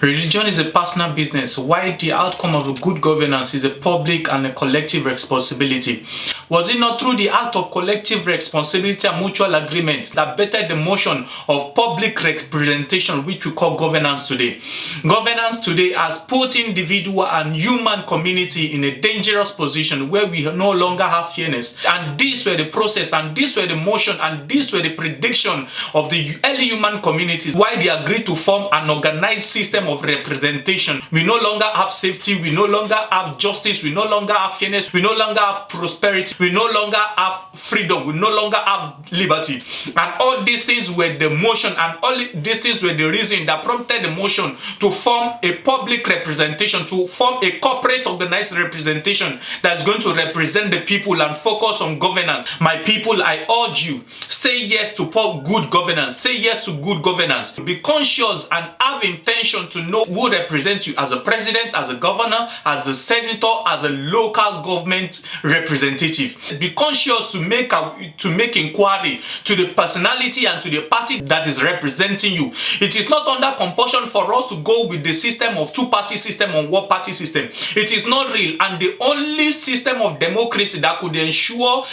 Religion is a personal business, while the outcome of a good governance is a public and a collective responsibility. Was it not through the act of collective responsibility and mutual agreement that bettered the motion of public representation, which we call governance today? Governance today has put individual and human community in a dangerous position where we no longer have fairness. And these were the process, and these were the motion, and these were the prediction of the early human communities, why they agreed to form an organized system of representation. We no longer have safety, we no longer have justice, we no longer have fairness, we no longer have prosperity, we no longer have freedom, we no longer have liberty. And all these things were the motion, and all these things were the reason that prompted the motion to form a public representation, to form a corporate organized representation that's going to represent the people and focus on governance. My people, I urge you, say yes to good governance, say yes to good governance. Be conscious and have intention to know who represents you as a president, as a governor, as a senator, as a local government representative. Be conscious to make inquiry to the personality and to the party that is representing you. It is not under compulsion for us to go with the system of two-party system or one-party system. It is not real, and the only system of democracy that could ensure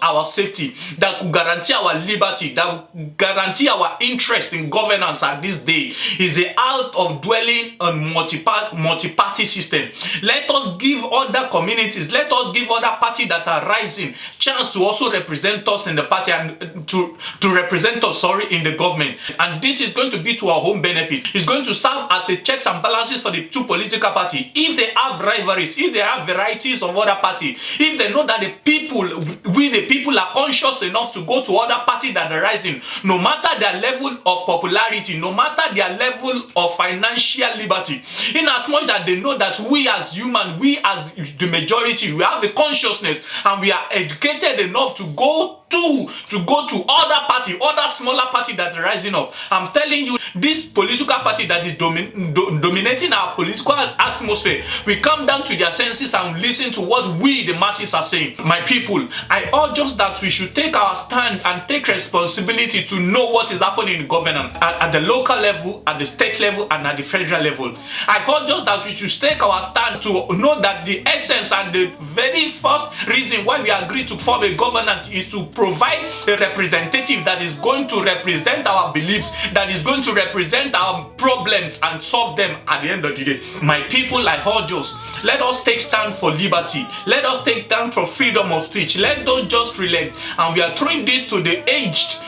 our safety, that could guarantee our liberty, that would guarantee our interest in governance at this day is the out of dwelling on multi-party system. Let us give other communities, let us give other parties that are rising chance to also represent us in the party and to represent us, in the government. And this is going to be to our home benefit. It's going to serve as a checks and balances for the two political parties. If they have rivalries, if they have varieties of other parties, if they know that we the people are conscious enough to go to other parties that are rising, no matter their level of popularity, no matter their level of financial liberty, in as much that they know that we as human, we as the majority, we have the consciousness and we are educated enough to go to other party, other smaller party that are rising up. I'm telling you, this political party that is dominating our political atmosphere, we come down to their senses and listen to what we, the masses, are saying. My people, I urge us that we should take our stand and take responsibility to know what is happening in governance at the local level, at the state level, and at the federal level. I urge us that we should take our stand to know that the essence and the very first reason why we agreed to form a governance is to provide a representative that is going to represent our beliefs, that is going to represent our problems and solve them at the end of the day. My people, I urge us, let us take stand for liberty. Let us take stand for freedom of speech. Let don't just relent. And we are throwing this to the aged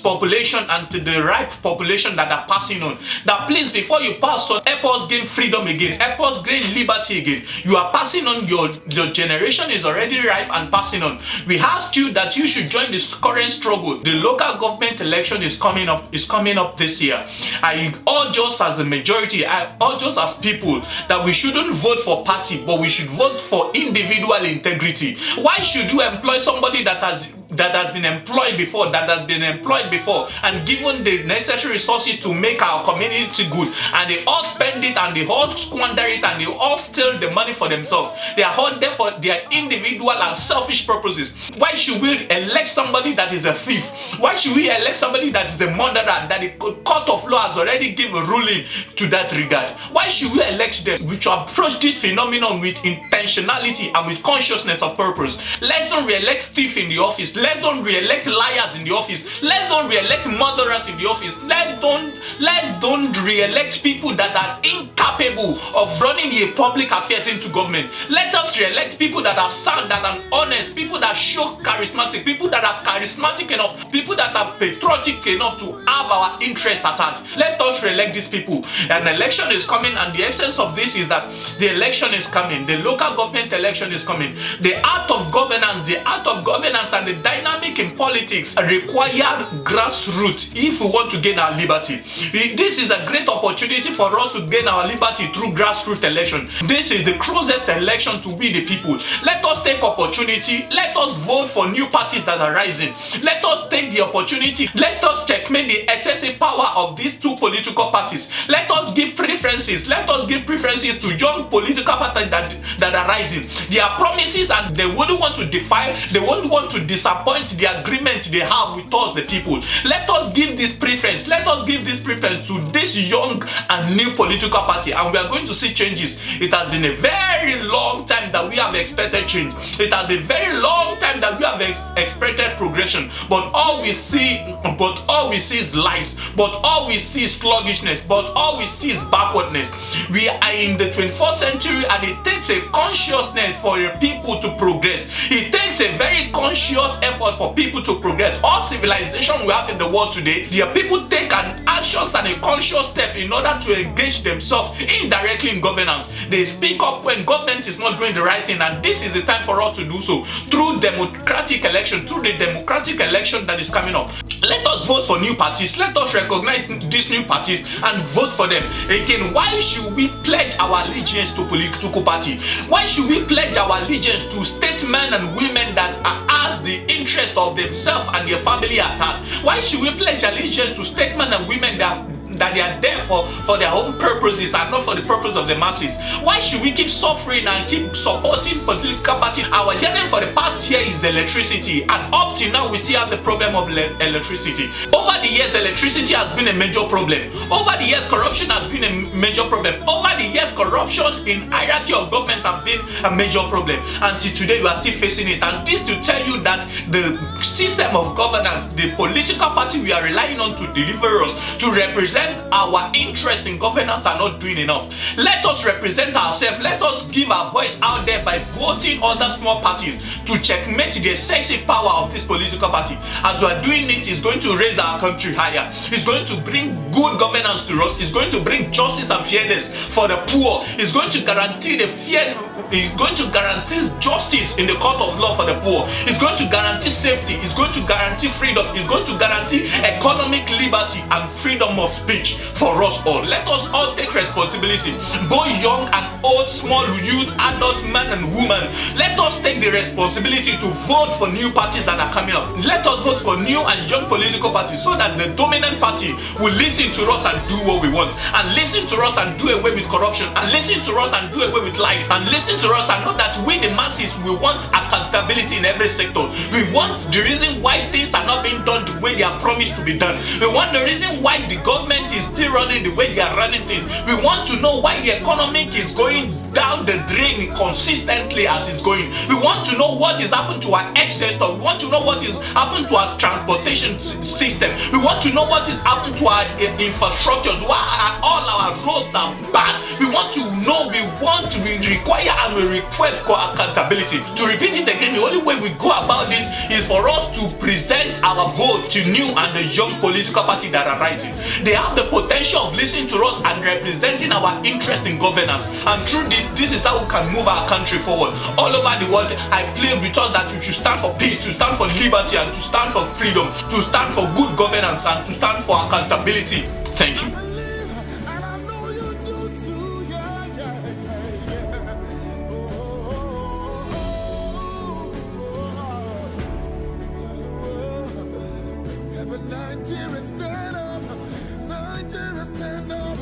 population and to the ripe population that are passing on. That please, before you pass on, help us gain freedom again, help us gain liberty again. You are passing on, your generation is already ripe and passing on. We ask you that you should join this current struggle. The local government election is coming up this year. I urge us as a majority, I urge us as people that we shouldn't vote for party, but we should vote for individual integrity. Why should you employ somebody that has been employed before, and given the necessary resources to make our community good, and they all spend it and they all squander it and they all steal the money for themselves? They are all there for their individual and selfish purposes. Why should we elect somebody that is a thief? Why should we elect somebody that is a murderer, that the court of law has already given a ruling to that regard? Why should we elect them? We should approach this phenomenon with intentionality and with consciousness of purpose. Let's not re-elect thief in the office. Let's don't re-elect liars in the office. Let's don't re-elect murderers in the office. Let's don't re-elect people that are incapable of running the public affairs into government. Let us re-elect people that are sound, that are honest, people that show charismatic, people that are charismatic enough, people that are patriotic enough to have our interest at heart. Let us re-elect these people. An election is coming, and the essence of this is that the election is coming. The local government election is coming. The art of governance and the dynamic in politics require grassroots if we want to gain our liberty. This is a great opportunity for us to gain our liberty liberty through grassroots election. This is the closest election to we the people. Let us take opportunity. Let us vote for new parties that are rising. Let us take the opportunity. Let us checkmate the excessive power of these two political parties. Let us give preferences. Let us give preferences to young political parties that are rising. Their promises, and they wouldn't want to defy, they won't want to disappoint the agreement they have with us, the people. Let us give this preference. Let us give this preference to this young and new political party, and we are going to see changes. It has been a very long time that we have expected change. It has been a very long time that we have expected progression. But all we see is lies. But all we see is sluggishness. But all we see is backwardness. We are in the 21st century, and it takes a consciousness for the people to progress. It takes a very conscious effort for people to progress. All civilization we have in the world today, their people take an action and a conscious step in order to engage themselves indirectly in governance. They speak up when government is not doing the right thing, and this is the time for us to do so through democratic election, through the democratic election that is coming up. Let us vote for new parties. Let us recognize these new parties and vote for them. Again, why should we pledge our allegiance to political party? Why should we pledge our allegiance to statesmen and women that has the interest of themselves and their family at heart? Why should we pledge allegiance to statesmen and women that they are there for their own purposes and not for the purpose of the masses? Why should we keep suffering and keep supporting political parties? Our yearning for the past year is electricity, and up till now we still have the problem of electricity. Over the years, electricity has been a major problem. Over the years, corruption has been a major problem. Over the years, corruption in hierarchy of government have been a major problem. Until today, we are still facing it. And this to tell you that the system of governance, the political party we are relying on to deliver us, to represent our interest in governance, are not doing enough. Let us represent ourselves. Let us give our voice out there by voting other small parties to checkmate the excessive power of this political party. As we are doing it, it's going to raise our country higher. It's going to bring good governance to us. It's going to bring justice and fairness for the poor. It's going to guarantee it's going to guarantee justice in the court of law for the poor. It's going to guarantee safety. It's going to guarantee freedom. It's going to guarantee economic liberty and freedom of speech for us all. Let us all take responsibility, both young and old, small, youth, adult, man and woman. Let us take the responsibility to vote for new parties that are coming up. Let us vote for new and young political parties so that the dominant party will listen to us and do what we want, and listen to us and do away with corruption, and listen to us and do away with lies, and listen to us and know that we the masses, we want accountability in every sector. We want the reason why things are not being done the way they are promised to be done. We want the reason why the government is still running the way they are running things. We want to know why the economy is going down the drain consistently as it's going. We want to know what is happening to our excess stock. We want to know what is happening to our transportation system. We want to know what is happening to our infrastructure. Why all our roads are bad. We want to know, we require and we request for accountability. To repeat it again, the only way we go about this is for us to present our vote to new and the young political party that are rising. They have the potential of listening to us and representing our interest in governance. And through this is how we can move our country forward. All over the world, I plead with us that we should stand for peace, to stand for liberty, and to stand for freedom, to stand for good governance, and to stand for accountability. Thank you. Nigeria stand up, Nigeria stand up.